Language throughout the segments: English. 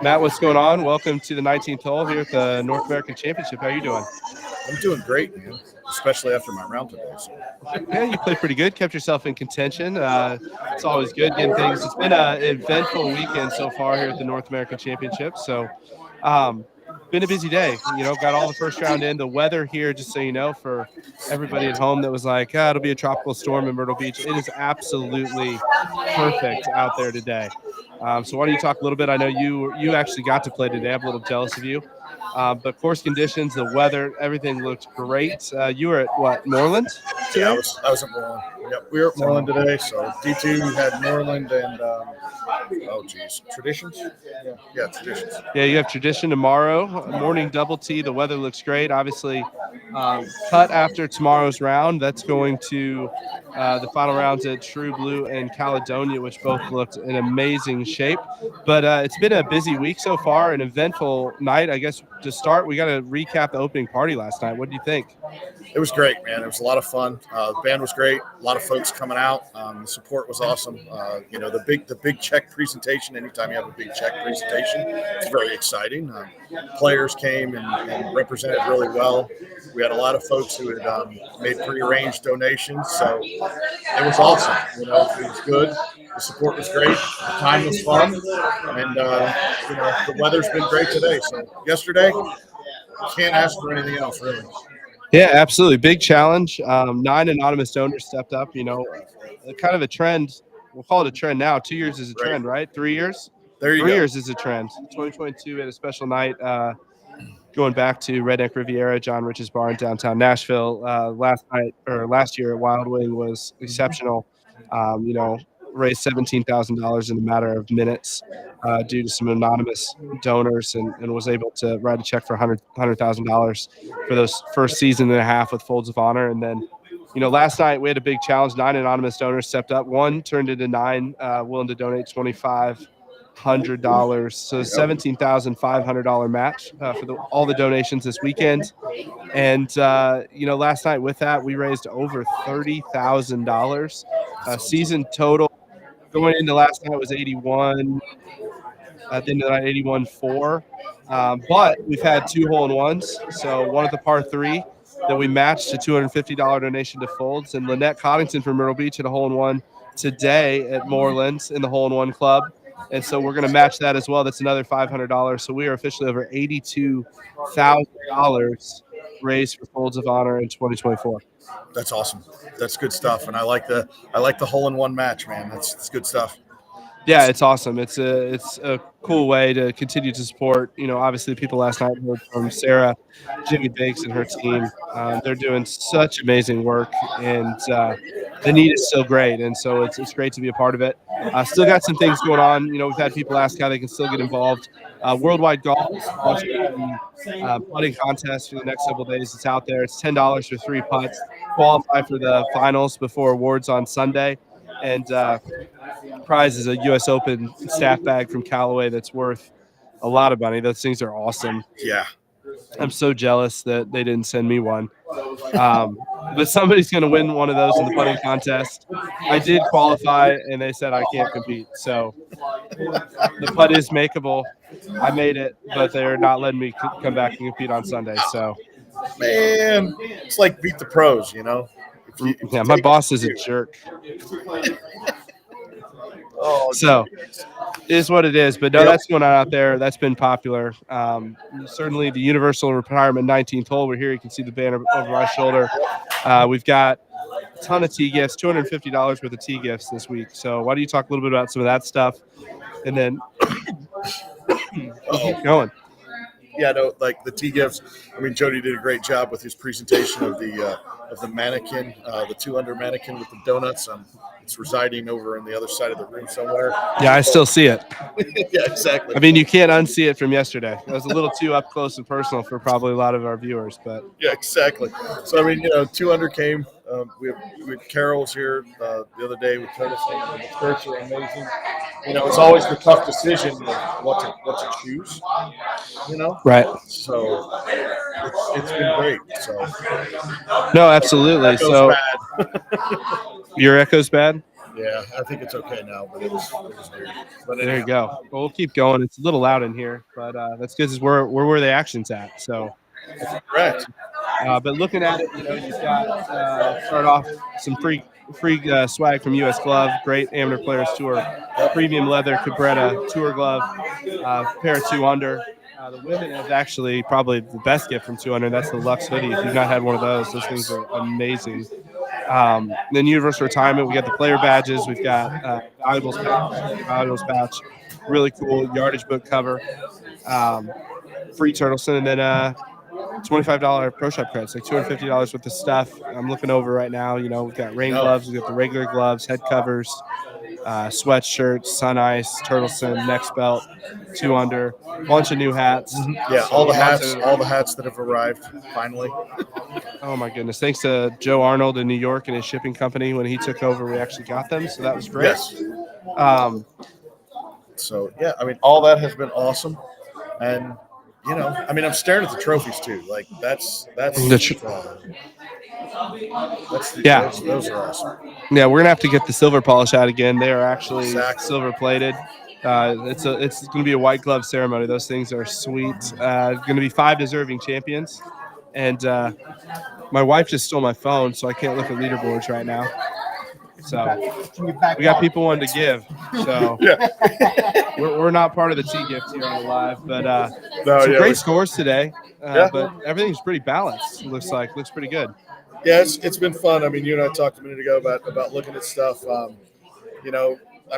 Matt, what's going on? Welcome to the 19th hole here at the North American Championship. How are you doing? I'm doing great, man. Especially after my round today. So. Yeah, you played pretty good. Kept yourself in contention. It's always good getting things. It's been an eventful weekend so far here at the North American Championship. So, been a busy day. You know, got all the first round in. The weather here, just so you know, for everybody at home that was like, it'll be a tropical storm in Myrtle Beach. It is absolutely perfect out there today. So why don't you talk a little bit? I know you actually got to play today. I'm a little jealous of you. But course conditions, the weather, everything looked great. You were at what, Moreland today? Yeah, I was at Moreland. Yep, we were at Moreland today. So D2 had Moreland and Traditions. Yeah, Traditions. Yeah, you have Tradition tomorrow. Morning double T. The weather looks great. Obviously, cut after tomorrow's round. That's going to the final rounds at True Blue and Caledonia, which both looked in amazing shape. But it's been a busy week so far, an eventful night. I guess to start, we got to recap the opening party last night. What do you think? It was great, man. It was a lot of fun. The band was great. A lot of folks coming out. The support was awesome. The big check presentation. Anytime you have a big check presentation, it's very exciting. Players came and represented really well. We had a lot of folks who had made prearranged donations, so it was awesome. It was good. The support was great. The time was fun, and the weather's been great today. So yesterday, can't ask for anything else, really. Yeah, absolutely. Big challenge. 9 anonymous donors stepped up, kind of a trend. We'll call it a trend now. 2 years is a trend, right? 3 years? There you go. 3 years is a trend. 2022 had a special night going back to Redneck Riviera, John Rich's Bar in downtown Nashville. Last year at Wild Wing was exceptional. Raised $17,000 in a matter of minutes due to some anonymous donors and was able to write a check for $100,000 for those first season and a half with Folds of Honor. And then, last night we had a big challenge. 9 anonymous donors stepped up. One turned into 9 willing to donate $2,500. So $17,500 match for all the donations this weekend. And, last night with that, we raised over $30,000. Season total going into last night was 81. At the end of the night, 81.4. But we've had 2 hole-in-ones. So one at the par 3 that we matched a $250 donation to Folds. And Lynette Coddington from Myrtle Beach had a hole-in-one today at Moreland in the hole-in-one club. And so we're going to match that as well. That's another $500. So we are officially over $82,000 raised for Folds of Honor in 2024. That's awesome. That's good stuff, and I like the hole-in-one match, man. That's good stuff. Yeah, it's awesome. It's a cool way to continue to support. Obviously, the people last night heard from Sarah, Jimmy Bakes, and her team. They're doing such amazing work, and the need is so great. And so it's great to be a part of it. Still got some things going on. We've had people ask how they can still get involved. Worldwide Golf is sponsoring the putting contest for the next several days. It's out there. It's $10 for 3 putts. Qualify for the finals before awards on Sunday. And prize is a U.S. Open staff bag from Callaway that's worth a lot of money. Those things are awesome. Yeah. I'm so jealous that they didn't send me one. But somebody's going to win one of those in the putting contest. I did qualify, and they said I can't compete. So the putt is makeable. I made it, but they're not letting me come back and compete on Sunday. So, man, it's like beat the pros, Yeah, my boss is a jerk. So it is what it is. But no, that's going on out there. That's been popular. Certainly the Universal Retirement 19th hole. We're here. You can see the banner over my shoulder. We've got a ton of tee gifts, $250 worth of tee gifts this week. So why don't you talk a little bit about some of that stuff? And then we'll keep going. Yeah, no, like the tee gifts. I mean, Jody did a great job with his presentation of the mannequin, the 2-under mannequin with the donuts. It's residing over on the other side of the room somewhere. Yeah, I still see it. Yeah, exactly. I mean, you can't unsee it from yesterday. It was a little too up close and personal for probably a lot of our viewers, but yeah, exactly. So I mean, 2-under came. We had Carol's here the other day with Curtis. The skirts are amazing. It's always the tough decision of what to choose. Right. So it's been great. So no, absolutely. So bad. Your echo's bad? Yeah, I think it's okay now, but it was weird. But There you anyhow, go. Well, we'll keep going. It's a little loud in here, but that's good. We're where the action's at. So, correct. but looking at it, you've got start off some free swag from U.S. Glove, great Amateur Players Tour, premium leather Cabretta tour glove, pair of 2 Under. The women have actually probably the best gift from 2 Under. That's the Lux hoodie. If you've not had one of those things are amazing. Then Universal Retirement, we got the player badges. We've got valuables pouch, really cool yardage book cover, free Turtleson, and then $25 pro shop credits, like $250 worth of stuff. I'm looking over right now. We've got rain gloves, we've got the regular gloves, head covers, sweatshirts, Sun Ice, Turtleson, next belt, 2 Under, bunch of new hats. Yeah, all the hats that have arrived finally. Oh my goodness! Thanks to Joe Arnold in New York and his shipping company. When he took over, we actually got them, so that was great. Yes. So yeah, I mean, all that has been awesome, and I'm staring at the trophies too. Like that's those are awesome. Yeah, we're gonna have to get the silver polish out again. They are actually Exactly. silver plated. It's gonna be a white glove ceremony. Those things are sweet. Gonna be 5 deserving champions, and my wife just stole my phone, so I can't look at leaderboards right now. So we got people wanting to give. So we're not part of the T gift here on the live, but some great scores today. But everything's pretty balanced. Looks pretty good. Yeah, it's been fun. I mean, you and I talked a minute ago about looking at stuff. I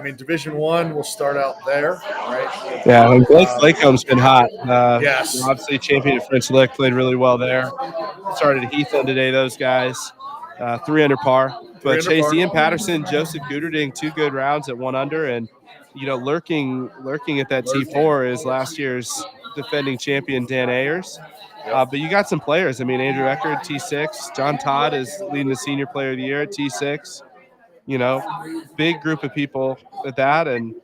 mean, Division I will start out there, right? Yeah, and Blake Lakecomb's been hot. Yes. Obviously, champion at French Lick, played really well there. Started at Heathland today, those guys. 3 under par. But Chase Ian Patterson, Joseph Gooderding, 2 good rounds at 1 under. And, lurking at that T4 is last year's defending champion, Dan Ayers. But you got some players. I mean, Andrew Eckert, T6. John Todd is leading the Senior Player of the Year at T6. Big group of people at that. And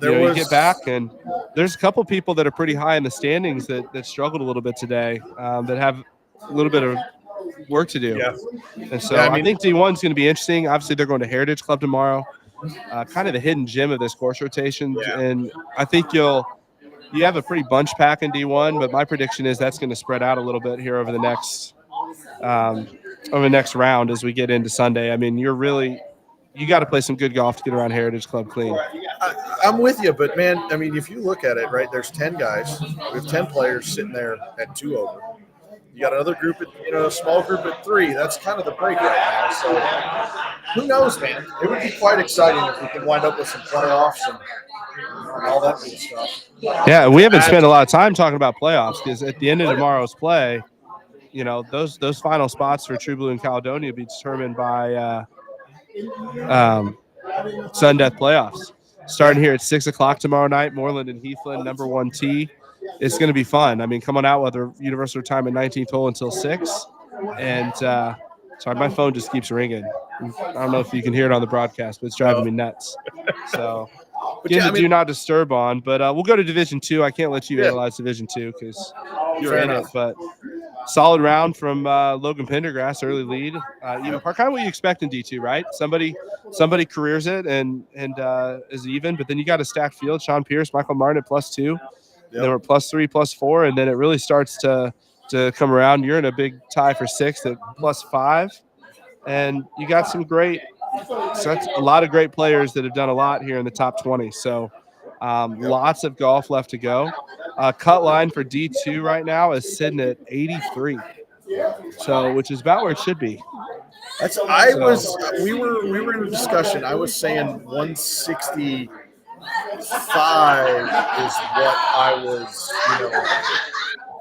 you get back, and there's a couple people that are pretty high in the standings that struggled a little bit today, that have a little bit of work to do. Yeah. And so I think D1 is going to be interesting. Obviously, they're going to Heritage Club tomorrow, kind of the hidden gem of this course rotation. Yeah. And I think you have a pretty bunch pack in D1, but my prediction is that's going to spread out a little bit here over the next round as we get into Sunday. I mean, you got to play some good golf to get around Heritage Club clean. I'm with you, but man, I mean, if you look at it, right, there's 10 guys. We have 10 players sitting there at 2 over. You got another group a small group at 3. That's kind of the break right now. So who knows, man? It would be quite exciting if we could wind up with some playoffs and all that good stuff. Yeah, we haven't spent a lot of time talking about playoffs because at the end of tomorrow's play, those final spots for True Blue and Caledonia will be determined by Sudden Death playoffs. Starting here at 6 o'clock tomorrow night, Moreland and Heathland, number 1 tee. It's going to be fun. I mean, coming out with a Universal Retirement 19th hole until 6. And sorry, my phone just keeps ringing. I don't know if you can hear it on the broadcast, but it's driving me nuts. So get the do not disturb on. But we'll go to Division 2. I can't let you analyze Division 2 because you're in it. But solid round from Logan Pendergrass, early lead. Kind of what you expect in D2, right? Somebody careers it and is even, but then you got a stacked field. Sean Pierce, Michael Martin at +2. Yep. Then we're +3, +4, and then it really starts to come around. You're in a big tie for 6th at +5, and you got a lot of great players that have done a lot here in the top 20. So lots of golf left to go. Cut line for D2 right now is sitting at 83, so which is about where it should be. We were in a discussion. I was saying 165 is what I was,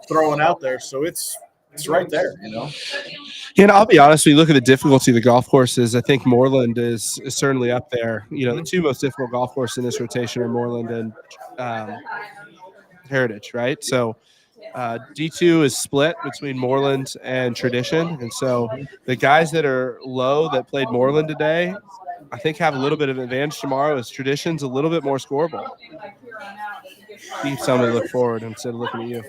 throwing out there. So it's right there, And I'll be honest, when you look at the difficulty of the golf courses, I think Moreland is certainly up there. The 2 most difficult golf courses in this rotation are Moreland and Heritage, right? So D2 is split between Moreland and Tradition. And so the guys that are low that played Moreland today, I think have a little bit of advantage tomorrow as Tradition's a little bit more scoreable. Keep somebody to look forward instead of looking at you.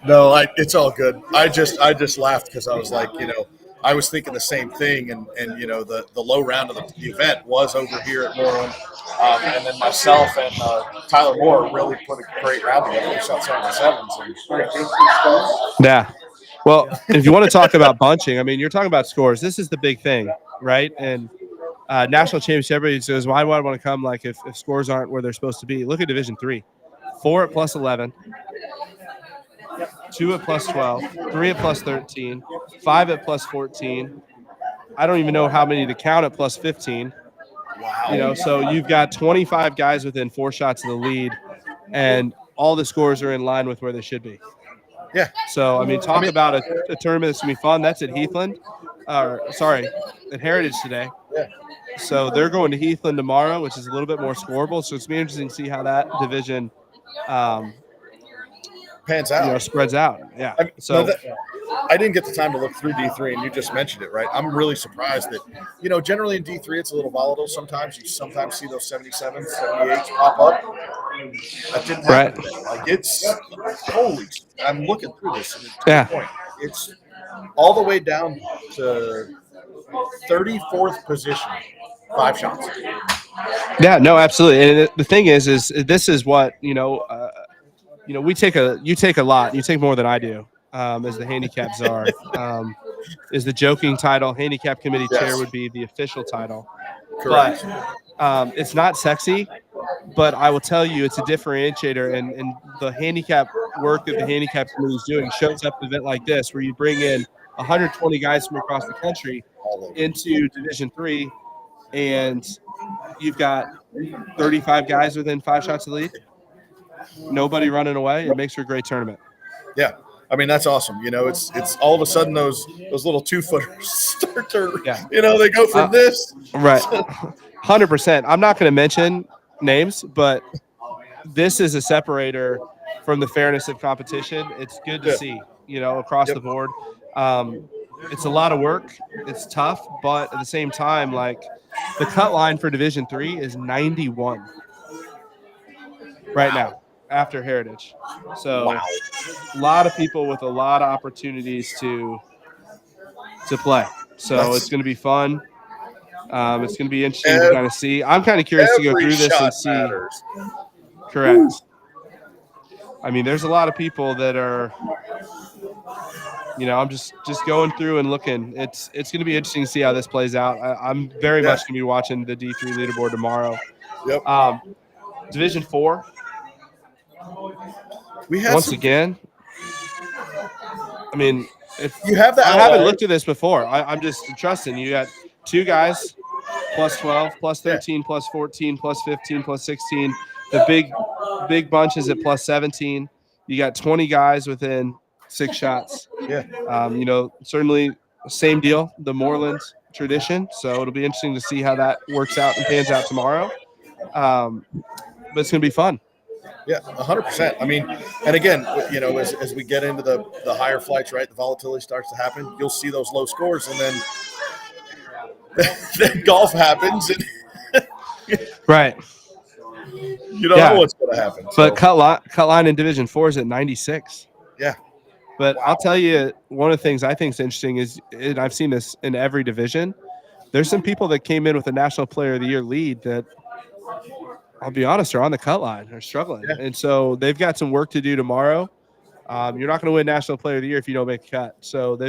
No, it's all good. I just laughed because I was like, I was thinking the same thing, and the low round of the event was over here at Moreland, and then myself and Tyler Moore really put a great round together. We shot 77s. Yeah. Well, if you want to talk about bunching, I mean, you're talking about scores. This is the big thing, right? And national championship, everybody says, why would I want to come if scores aren't where they're supposed to be? Look at Division III. 4 at plus 11, 2 at plus 12, 3 at plus 13, 5 at plus 14. I don't even know how many to count at plus 15. Wow. So you've got 25 guys within 4 shots of the lead, and all the scores are in line with where they should be. Yeah. So, I mean, talk about a tournament that's going to be fun. That's at Heathland. At Heritage today. Yeah. So they're going to Heathland tomorrow, which is a little bit more scoreable. So it's going to be interesting to see how that division pans out. Spreads out. Yeah. I didn't get the time to look through D3, and you just mentioned it, right? I'm really surprised that, generally in D3, it's a little volatile sometimes. You sometimes see those 77s, 78s pop up. That didn't happen today. It's holy. I'm looking through this, and it's all the way down to 34th position, 5 shots. Yeah, no, absolutely. And the thing is this is what, you take a lot. You take more than I do. As the handicap czar, is the joking title. Handicap committee chair would be the official title. Correct. But it's not sexy, but I will tell you it's a differentiator, and the handicap work that the handicap committee is doing shows up at an event like this where you bring in 120 guys from across the country into Division III, and you've got 35 guys within 5 shots of the lead. Nobody running away. It makes for a great tournament. Yeah. I mean, that's awesome. It's all of a sudden those little 2-footers start to, they go from this. Right. 100%. I'm not going to mention names, but this is a separator from the fairness of competition. It's good to see, across the board. It's a lot of work. It's tough, but at the same time, the cut line for Division III is 91 right now after Heritage. So a lot of people with a lot of opportunities to play. So it's going to be fun. It's going to be interesting to kind of see. I'm kind of curious to go through this and see. Matters. Correct. I mean, there's a lot of people that are, I'm just going through and looking. It's going to be interesting to see how this plays out. I'm very much going to be watching the D3 leaderboard tomorrow. Yep. Division 4. We had once again. I mean, if you have that, I haven't looked at this before. I'm just trusting. You got 2 guys, plus 12, plus 13, plus 14, plus 15, plus 16. The big bunch is at plus 17. You got 20 guys within 6 shots. Yeah. Certainly same deal, the Moreland tradition. So it'll be interesting to see how that works out and pans out tomorrow. But it's going to be fun. Yeah, 100%. I mean, and again, as we get into the higher flights, right, the volatility starts to happen. You'll see those low scores, and then golf happens, and right. You don't know what's going to happen. But cut line in Division 4 is at 96. Yeah. But I'll tell you, one of the things I think is interesting is, and I've seen this in every division, there's some people that came in with a National Player of the Year lead that, I'll be honest, are on the cut line, are struggling. Yeah. And so they've got some work to do tomorrow. You're not going to win National Player of the Year if you don't make a cut. So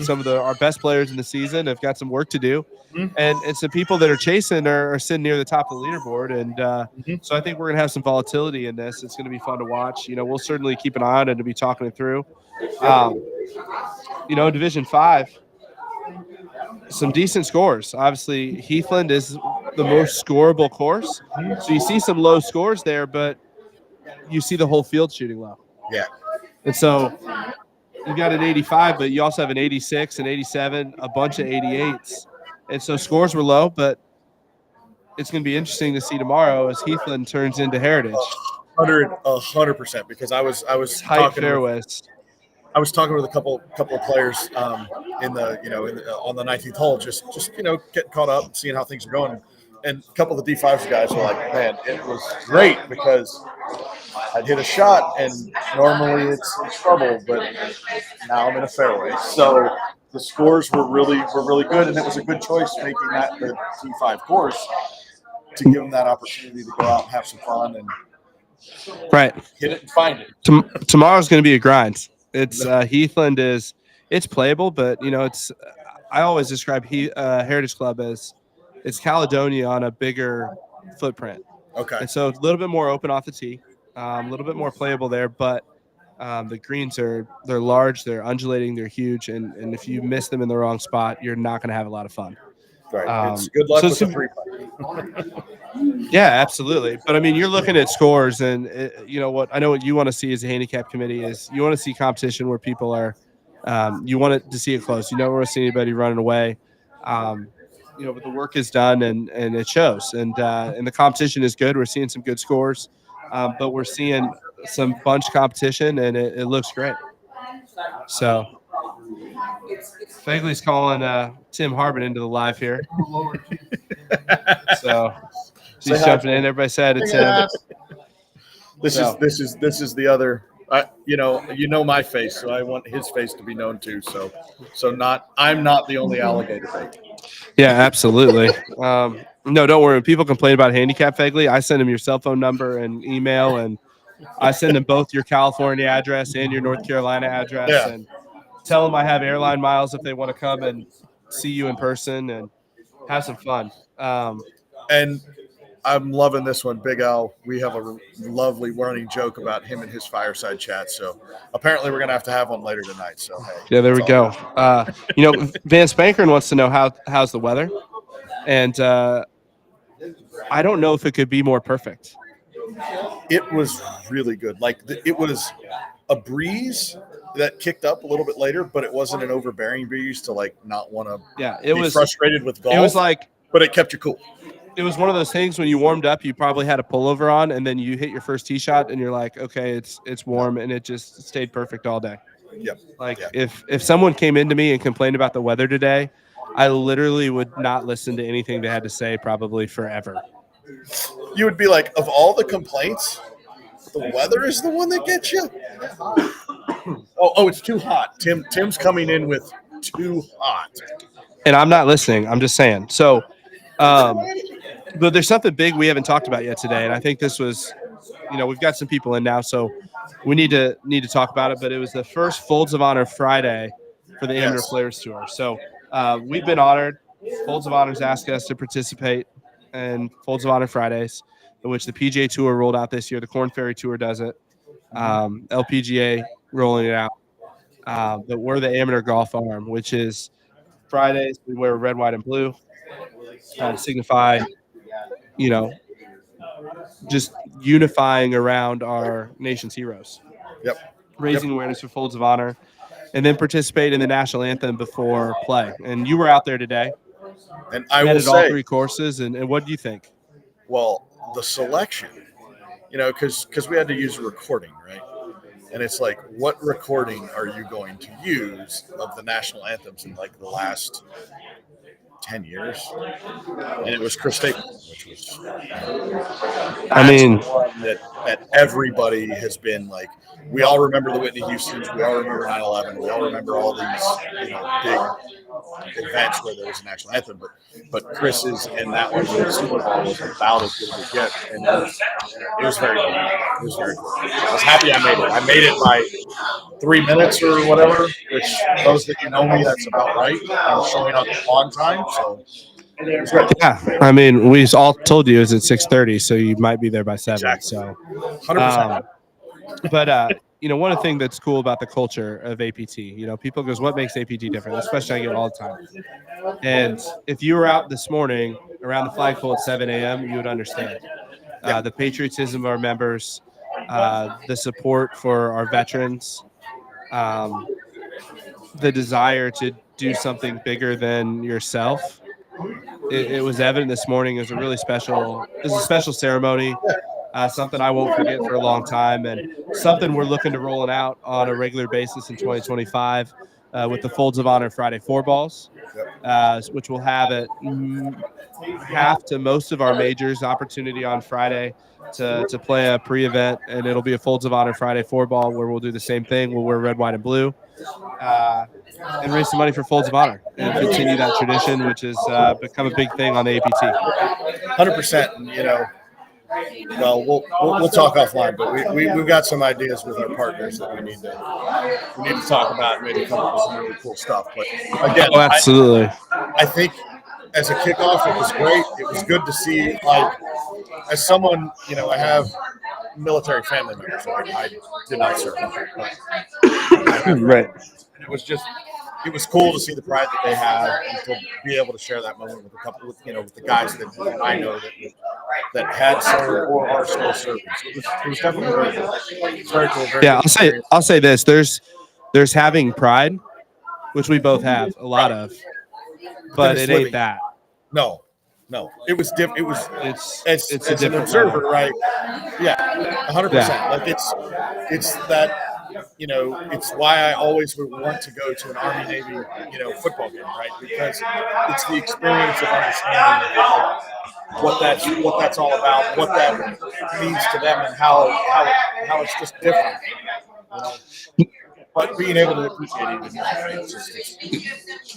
some of our best players in the season have got some work to do. Mm-hmm. And some people that are chasing are sitting near the top of the leaderboard. And so I think we're going to have some volatility in this. It's going to be fun to watch. We'll certainly keep an eye on it and to be talking it through. Division 5, some decent scores. Obviously, Heathland is the most scoreable course. So you see some low scores there, but you see the whole field shooting low. Yeah. And so you got an 85, but you also have an 86, an 87, a bunch of 88s. And so scores were low, but it's going to be interesting to see tomorrow as Heathland turns into Heritage. 100%, because I was tight fairways. I was talking with a couple of players on the 19th hole, just getting caught up and seeing how things are going. And a couple of the D5s guys were like, man, it was great because I'd hit a shot and normally it's trouble, but now I'm in a fairway. So the scores were really good, and it was a good choice making that the T5 course to give them that opportunity to go out and have some fun and Right. hit it and find it. Tomorrow's going to be a grind. It's Heathland it's playable, but it's I always describe Heritage Club as it's Caledonia on a bigger footprint. Okay. And so a little bit more open off the tee, a little bit more playable there, but the greens they're large, they're undulating, they're huge, and if you miss them in the wrong spot, you're not going to have a lot of fun. Right. It's good luck with the three-putt. Yeah, absolutely. But I mean, you're looking at scores, and I know what you want to see as a handicap committee is you want to see competition where people are. You want it to see it close. You don't want to see anybody running away. But the work is done, and it shows. And the competition is good. We're seeing some good scores, but we're seeing some bunch competition, and it looks great. So Fegley's calling Tim Harbin into the live here. So she's jumping in. Everybody said it's Tim. This is the other. My face, so I want his face to be known too. I'm not the only alligator bait. Yeah, absolutely. No, don't worry. When people complain about handicap Fegley, I send them your cell phone number and email, and I send them both your California address and your North Carolina address, and tell them I have airline miles if they want to come and see you in person and have some fun. And I'm loving this one, Big Al. We have a lovely running joke about him and his fireside chat. So apparently we're gonna have to have one later tonight. So hey, yeah, there we go. Van Spankern wants to know how's the weather, and I don't know if it could be more perfect. It was really good. It was a breeze that kicked up a little bit later, but it wasn't an overbearing breeze to not want to. Yeah, it was frustrated with golf. It was but it kept you cool. It was one of those things when you warmed up, you probably had a pullover on, and then you hit your first tee shot, and you're like, okay, it's warm, and it just stayed perfect all day. Yep. If someone came into me and complained about the weather today, I literally would not listen to anything they had to say probably forever. You would be like, of all the complaints, the weather is the one that gets you. Oh, it's too hot. Tim's coming in with too hot. And I'm not listening. I'm just saying. So, but there's something big we haven't talked about yet today, and I think this was, we've got some people in now, so we need to talk about it. But it was the first Folds of Honor Friday for the Amateur Players Tour. So we've been honored. Folds of Honor's asked us to participate in Folds of Honor Fridays, in which the PGA Tour rolled out this year. The Korn Ferry Tour does it. LPGA rolling it out. But we're the amateur golf arm, which is Fridays. We wear red, white, and blue to signify, just unifying around our nation's heroes. Yep. Raising awareness for Folds of Honor, and then participate in the national anthem before play. And you were out there today. And I will say, all three courses. And what do you think? Well, the selection, because we had to use a recording, right? And it's like, what recording are you going to use of the national anthems in the last 10 years? And it was Chris Stapleton, which was, that everybody has been like, we all remember the Whitney Houstons, we all remember 9/11, we all remember all these big events where there was a national anthem, but Chris's and that one was about as good as it gets, and it was very cool. It was very cool. I was happy I made it. I made it by 3 minutes or whatever, which those that know me, that's about right. I'm showing up on time, so. Yeah, I mean, we all told you it was at 6:30, so you might be there by 7. Exactly. So, 100%. But one thing that's cool about the culture of APT, people goes, what makes APT different? This question I get all the time. And if you were out this morning around the flagpole at 7 a.m., you would understand the patriotism of our members, the support for our veterans, the desire to do something bigger than yourself. It was evident this morning. It was a special ceremony. Something I won't forget for a long time, and something we're looking to roll it out on a regular basis in 2025 with the Folds of Honor Friday 4 balls. which we'll have at half to most of our majors opportunity on Friday to play a pre-event, and it'll be a Folds of Honor Friday 4-ball where we'll do the same thing. We'll wear red, white, and blue and raise some money for Folds of Honor and continue that tradition, which has become a big thing on the APT. 100%. You know, well, we'll talk offline, but we've got some ideas with our partners that we need to talk about and maybe come up with some really cool stuff. But again, Oh, absolutely. I think as a kickoff, it was great. It was good to see, like, as someone, you know, I have military family members. I did not serve, but Right. it was cool to see the pride that they have and to be able to share that moment with a couple with the guys that I know that had served or are still serving. So it was definitely very cool. It's very cool. Very Yeah, good I'll say this. There's having pride, which we both have a lot of, but it ain't that. No. It was different. It was it's a different an observer, level. right? Yeah, 100%. Yeah. Like it's that. You know, it's why I always would want to go to an Army Navy, football game, right? Because it's the experience of understanding what that's all about, what that means to them, and how it's just different. But being able to appreciate it even more, right?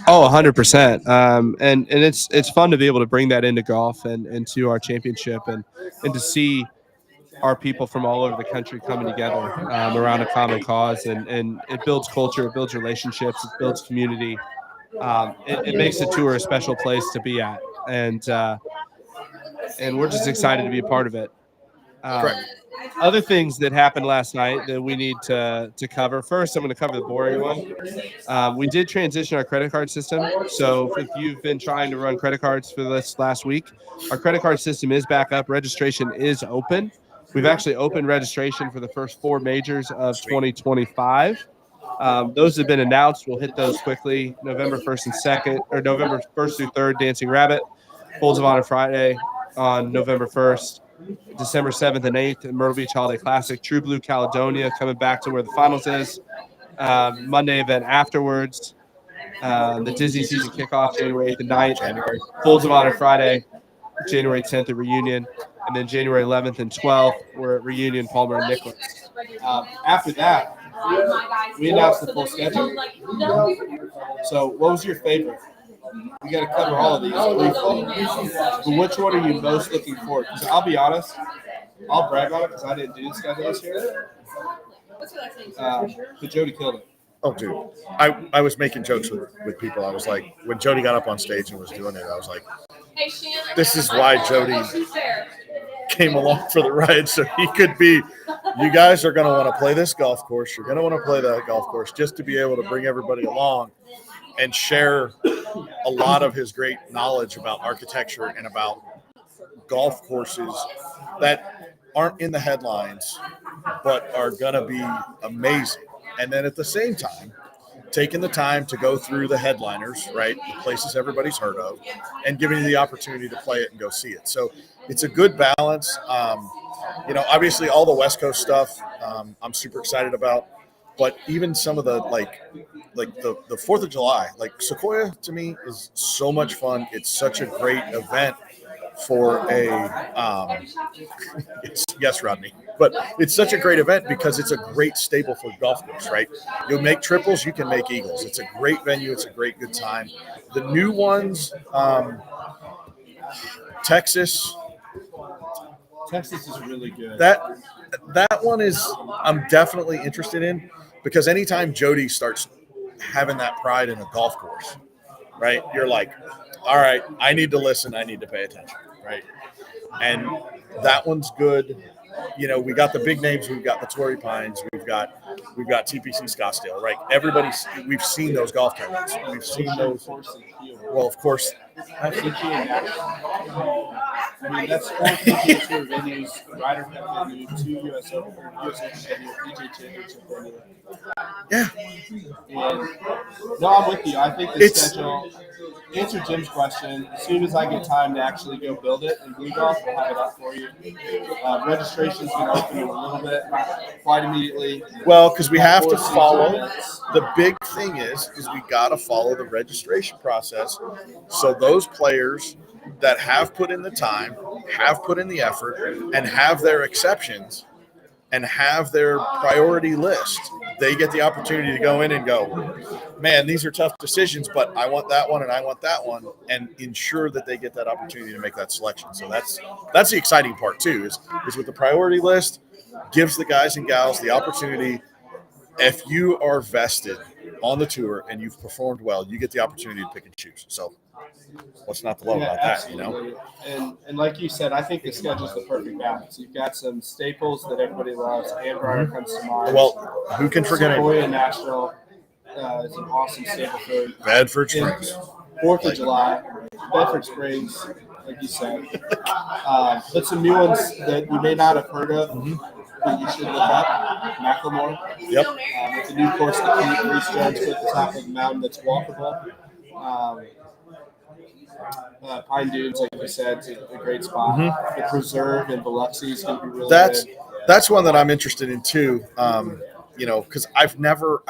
Oh, 100%. And it's fun to be able to bring that into golf and to our championship and to see our people from all over the country coming together around a common cause, and it builds culture, it builds relationships, it builds community. It makes the tour a special place to be at, and we're just excited to be a part of it. Other things that happened last night that we need to cover. First, I'm going to cover the boring one. We did transition our credit card system. So if you've been trying to run credit cards for this last week, our credit card system is back up. Registration is open. We've actually opened registration for the first 4 majors of 2025. Those have been announced. We'll hit those quickly. November 1st and 2nd, or November 1st through 3rd, Dancing Rabbit. Folds of Honor Friday on November 1st. December 7th and 8th, Myrtle Beach Holiday Classic. True Blue Caledonia coming back to where the finals is. Monday event afterwards. The Disney season kickoff, January 8th and 9th. Folds of Honor Friday, January 10th at Reunion. And then January 11th and 12th, we're at Reunion, Palmer, and Nicholas. After that, we announced the full schedule. So what was your favorite? We got to cover all of these briefly. But which one are you most looking forward to? Because I'll be honest, I'll brag on it because I didn't do the schedule this year. But Jody killed it. Oh, dude. I was making jokes with people. I was like, when Jody got up on stage and was doing it, I was like, this is why Jody came along for the ride, so he could be, you guys are going to want to play this golf course. You're going to want to play that golf course just to be able to bring everybody along and share a lot of his great knowledge about architecture and about golf courses that aren't in the headlines, but are going to be amazing. And then at the same time, taking the time to go through the headliners, right, the places everybody's heard of, and giving you the opportunity to play it and go see it. So it's a good balance. Obviously all the West Coast stuff I'm super excited about, but even some of the like the 4th of July, like Sequoia to me is so much fun. It's such a great event for a yes, Rodney. But it's such a great event because it's a great staple for golf course, right? You'll make triples, you can make eagles. It's a great venue. It's a great good time. The new ones, Texas is really good. That one is I'm definitely interested in because anytime Jody starts having that pride in a golf course, right? You're like, all right, I need to listen. I need to pay attention, right? And that one's good. We got the big names. We've got the Torrey Pines. We've got TPC Scottsdale, right? We've seen those golf tournaments. We've seen those. Well, of course. I mean, that's 4 PGA Tour venues, Ryder Cup venue, 2 US Open venue, PGA Championship venue. Yeah. And no, I'm with you. I think the schedule. Answer Jim's question. As soon as I get time to actually go build it in Blue Golf, I'll have it up for you. Registration's been open in a little bit. Quite immediately. Well, because we have to follow. The big thing is we got to follow the registration process. So those players that have put in the time, have put in the effort, and have their exceptions, and have their priority list, they get the opportunity to go in and go, man, these are tough decisions, but I want that one and I want that one, and ensure that they get that opportunity to make that selection. So that's the exciting part too, is with the priority list, gives the guys and gals the opportunity. If you are vested on the tour and you've performed well, you get the opportunity to pick and choose. So what's not to love about that, you know? And like you said, I think the schedule's the perfect balance. You've got some staples that everybody loves. Ambrier comes to mind. Well, who can forget it? Sequoia National is an awesome staple for Bedford Springs. 4th of July, Bedford Springs, like you said. But some new ones that you may not have heard of that you should look up. Macklemore. Yep. With the new course that Keith Reese Jones put at the top of the mountain that's walkable. Pine Dunes, like you said, is a great spot. The Preserve in Biloxi is going to be really good. That's one that I'm interested in too. You know, because I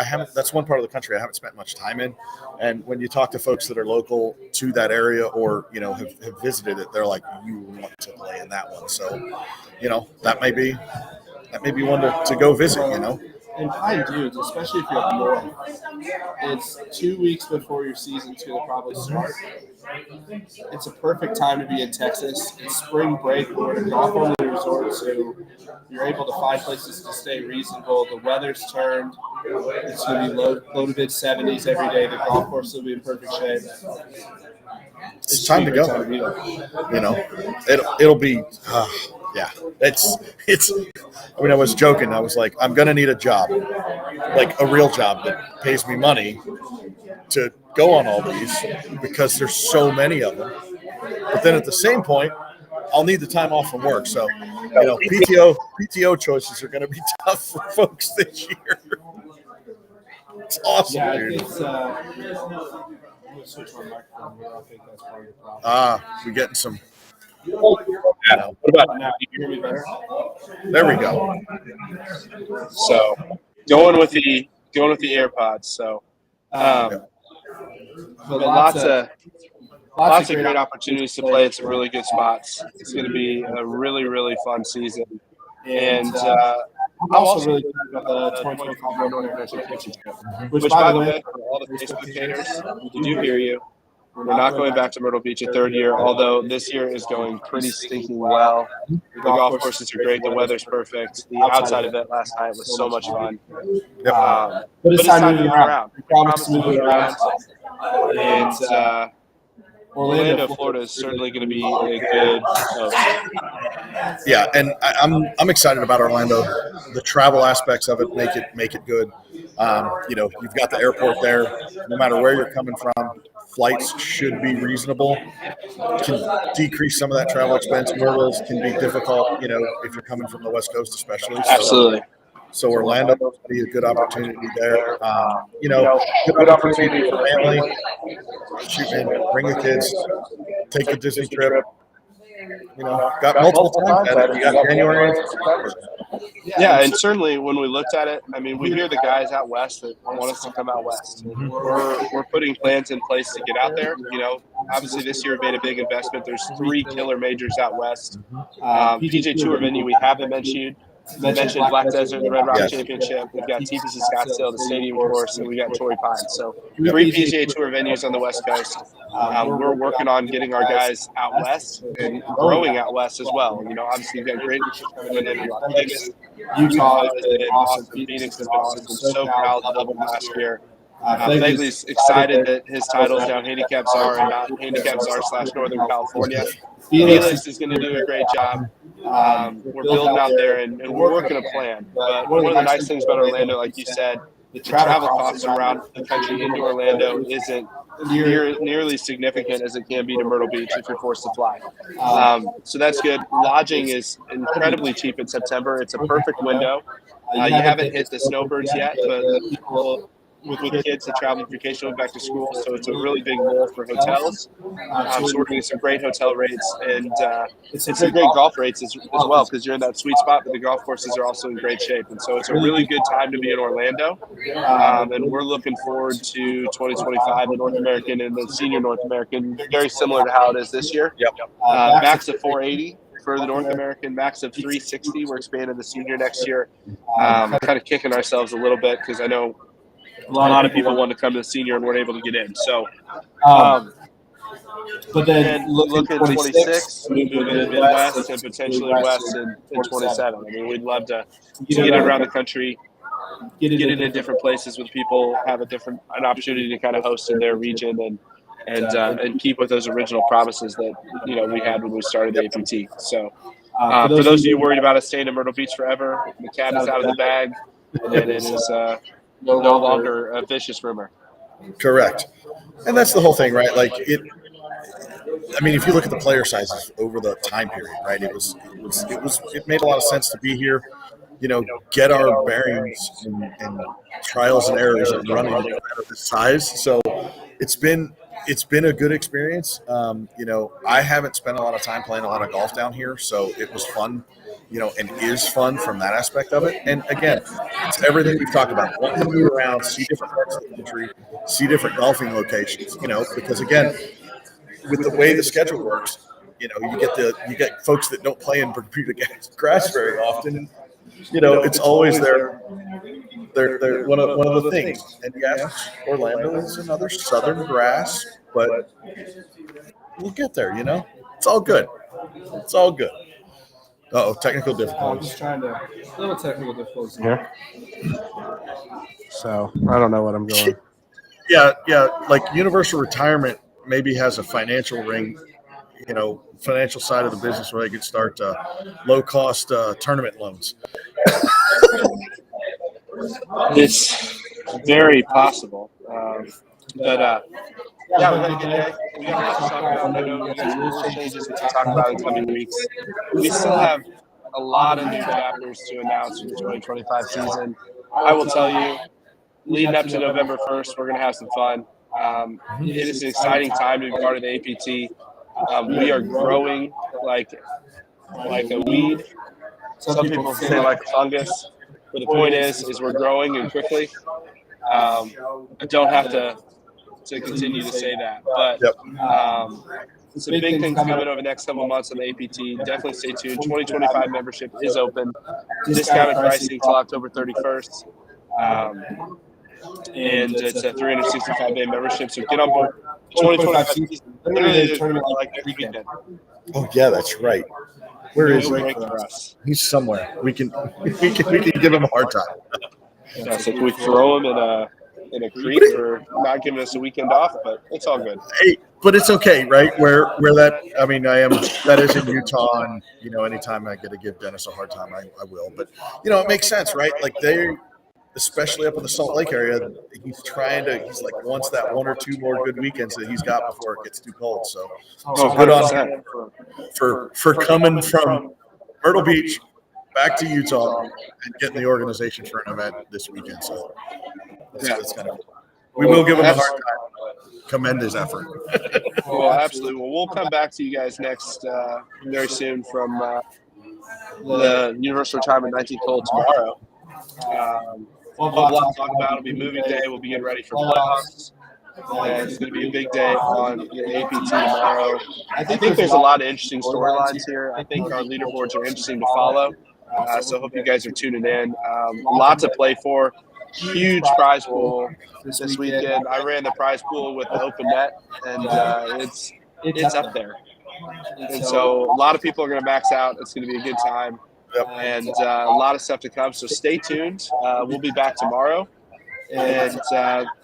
haven't. That's one part of the country I haven't spent much time in. And when you talk to folks that are local to that area, or you know have visited it, they're like, you want to play in that one. So, you know, that may be one to go visit. You know. And Pine Dunes, especially if you're up north, it's 2 weeks before your season's going to probably start. It's a perfect time to be in Texas. It's spring break. We're at a golf-only resort, so you're able to find places to stay reasonable. The weather's turned. It's going to be low to mid 70s every day. The golf course will be in perfect shape. It's time to go. You know, it'll be. Yeah, it's. I mean, I was joking. I was like, I'm gonna need a job, like a real job that pays me money to go on all these, because there's so many of them. But then at the same point, I'll need the time off from work. So, you know, PTO choices are gonna be tough for folks this year. It's awesome, yeah, dude. I'm gonna switch my microphone here. I think that's part of the problem. We're getting some. Yeah. What about now? You hear me better? There we go. So, going with the AirPods. So, but lots of great opportunities to play at some really good spots. It's going to be a really, really fun season. And I'm also really excited about the 2025 World International Championship, which, by the way, for all the Facebook haters, we do hear you. We're not going back to Myrtle Beach a third year, although this year is going pretty stinking well. The golf courses are great. The weather's perfect. The outside event last night was so much fun. But it's time to move around. We promise to move around. And Orlando, Florida is certainly going to be a good host. Yeah, and I'm excited about Orlando. The travel aspects of it make it good. You know, you've got the airport there. No matter where you're coming from, flights should be reasonable. Can decrease some of that travel expense. Myrtles can be difficult, you know, if you're coming from the West Coast, especially. Absolutely. So Orlando will be a good opportunity there. You know, good opportunity for family. Shoot, man, bring the kids, take the Disney trip. You know, got multiple times at it. You got January. Yeah, and certainly when we looked at it, I mean, we hear the guys out west that want us to come out west. We're putting plans in place to get out there. You know, obviously this year we made a big investment. There's 3 killer majors out west. PGA Tour venue we haven't mentioned. We mentioned Black Desert, the Red Rock Championship. We've got TPC Scottsdale, the Stadium course, and we got Torrey Pines. So 3 PGA Tour venues on the West Coast. We're working on getting our guys out west and growing out west as well. You know, obviously we've got great coming in Las Vegas. Utah has been awesome. Phoenix has been awesome. SoCal doubled last year. Flegley's excited that his title's now Handicap Czar and not Handicap Czar/Northern California. Felix is going to do a great job. We're building out there and we're working a plan. But one of the nice things about Orlando, like you said, the travel costs around the country into Orlando isn't nearly significant as it can be to Myrtle Beach if you're forced to fly. So that's good. Lodging is incredibly cheap in September. It's a perfect window. You haven't hit the snowbirds yet, but people with kids that travel vacation back to school, so it's a really big lull for hotels. So we're getting some great hotel rates, and it's some great golf rates as well because you're in that sweet spot, but the golf courses are also in great shape. And so it's a really good time to be in Orlando, and we're looking forward to 2025, the North American and the Senior North American, very similar to how it is this year. Max of 480 for the North American, max of 360. We're expanding the Senior next year, kind of kicking ourselves a little bit because I know a lot of people want to come to the Senior and weren't able to get in. So, but then look at 26, move to the Midwest, and potentially West in 27. I mean, we'd love to get it around the country, get it in different places with people, have an opportunity to kind of host in their region and keep with those original promises that we had when we started the APT. So, for those of you worried about us staying in Myrtle Beach forever, the cat is out of the bag, and it is no longer a vicious rumor. Correct. And that's the whole thing, right? Like I mean, if you look at the player sizes over the time period, right? It made a lot of sense to be here, get our bearings and trials and errors and running at this size. So it's been a good experience. I haven't spent a lot of time playing a lot of golf down here, so it was fun, and is fun from that aspect of it. And again, it's everything we've talked about. Want to move around, see different parts of the country, see different golfing locations, because again, with the way the schedule works, you get folks that don't play in Bermuda grass very often. It's always they're one of the things. And yes, Orlando is another southern grass, but we'll get there. It's all good. It's all good. Technical difficulties. Just trying to little technical difficulties here. So I don't know what I'm going. Yeah. Like Universal Retirement maybe has a financial ring, financial side of the business where they could start low-cost tournament loans. It's very possible. Yeah, we got a good day. We got to talk about rules changes to talk about in coming weeks. We still have a lot of new chapters to announce for the 2025 season. I will tell you, leading up to November 1st, we're going to have some fun. It is an exciting time to be part of the APT. We are growing like a weed. Some people say like a fungus. But the point is we're growing and quickly. I don't have to continue to say that, but some big things coming over the next couple of months on the APT. Definitely stay tuned. 2025 membership is open. Discounted pricing till October 31st. And it's a 365-day membership, so get on board. 2025 season, literally the tournament like every weekend. Oh yeah, that's right. Where is he? For us. He's somewhere. We can give him a hard time. Yeah, so can we throw him in a creek for not giving us a weekend off? But it's all good. Hey, but it's okay, right? Where that that is in Utah, and anytime I get to give Dennis a hard time, I will. But it makes sense, right? Like especially up in the Salt Lake area, he's like wants that one or two more good weekends that he's got before it gets too cold. So good on him for coming from Myrtle Beach back to Utah and getting the organization for an event this weekend. So that's kind of we will give him a hard time. Commend his effort. Well, absolutely. Well, we'll come back to you guys next very soon from the Universal Retirement 19th hole tomorrow. We'll have a lot to talk about. It'll be moving day. We'll be getting ready for playoffs. And it's going to be a big day on the APT tomorrow. I think there's a lot of interesting storylines here. I think our leaderboards are interesting to follow. So I hope you guys are tuning in. Lots to play for. Huge prize pool this weekend. I ran the prize pool with the open net, and it's up there. And so a lot of people are going to max out. It's going to be a good time. And a lot of stuff to come. So stay tuned. We'll be back tomorrow. And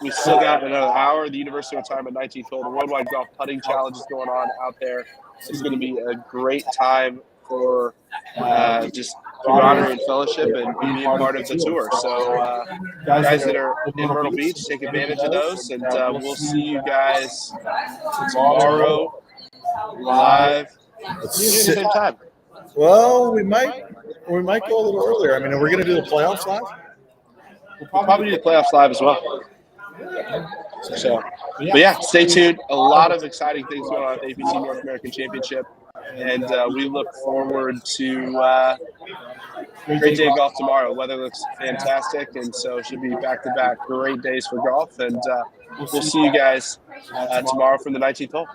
we still got another hour. The University of Retirement 19th hole, the Worldwide Golf Putting Challenge is going on out there. It's going to be a great time for just camaraderie and fellowship and being part of the tour. So guys that are in Myrtle Beach, take advantage of those, and we'll see you guys tomorrow live at the same time. Well, we might go a little earlier. I mean, are we going to do the playoffs live? We'll probably do the playoffs live as well. So, but yeah, stay tuned. A lot of exciting things going on at the APC North American Championship, and we look forward to great day of golf tomorrow. Weather looks fantastic, and so it should be back-to-back great days for golf. And we'll see you guys tomorrow from the 19th hole.